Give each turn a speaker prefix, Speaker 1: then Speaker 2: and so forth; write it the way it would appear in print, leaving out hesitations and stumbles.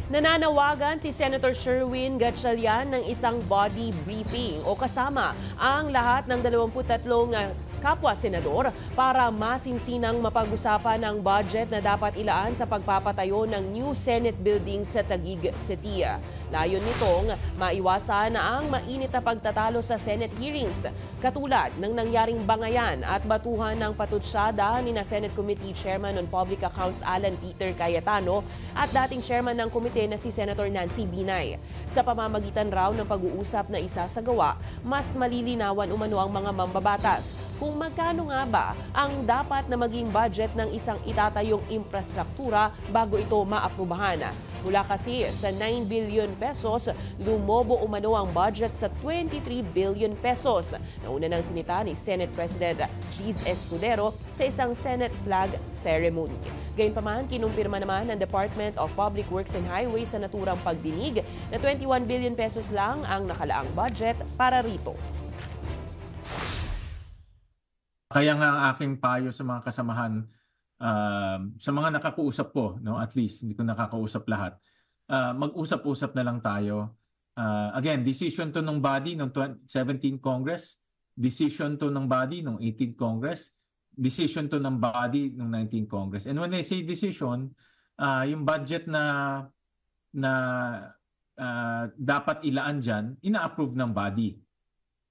Speaker 1: Nananawagan si Senator Sherwin Gatchalian ng isang body briefing o kasama ang lahat ng 23 kapwa-senador para masinsinang mapag-usapan ang budget na dapat ilaan sa pagpapatayo ng new Senate building sa Taguig City. Layon nitong maiwasan na ang mainit na pagtatalo sa Senate hearings, katulad ng nangyaring bangayan at batuhan ng patutsyada ni Senate Committee Chairman on Public Accounts Alan Peter Cayetano at dating chairman ng komite na si Senator Nancy Binay. Sa pamamagitan raw ng pag-uusap na isasagawa, mas malilinawan umano ang mga mambabatas kung magkano nga ba ang dapat na maging budget ng isang itatayong infrastruktura bago ito maaprubahan. Mula kasi sa 9 billion pesos, lumobo umano ang budget sa 23 billion pesos. Nauna ng sinita ni Senate President Cheese Escudero sa isang Senate flag ceremony. Gayunpaman, kinumpirma naman ng Department of Public Works and Highways sa naturang pagdinig na 21 billion pesos lang ang nakalaang budget para rito.
Speaker 2: Kaya nga ang aking payo sa mga kasamahan, sa mga nakakausap ko, no, at least hindi ko nakakausap lahat, mag-usap-usap na lang tayo. Again, decision to ng body ng 17th Congress, decision to ng body ng 18th Congress, decision to ng body ng 19th Congress. And when I say decision, yung budget na dapat ilaan dyan, ina-approve ng body.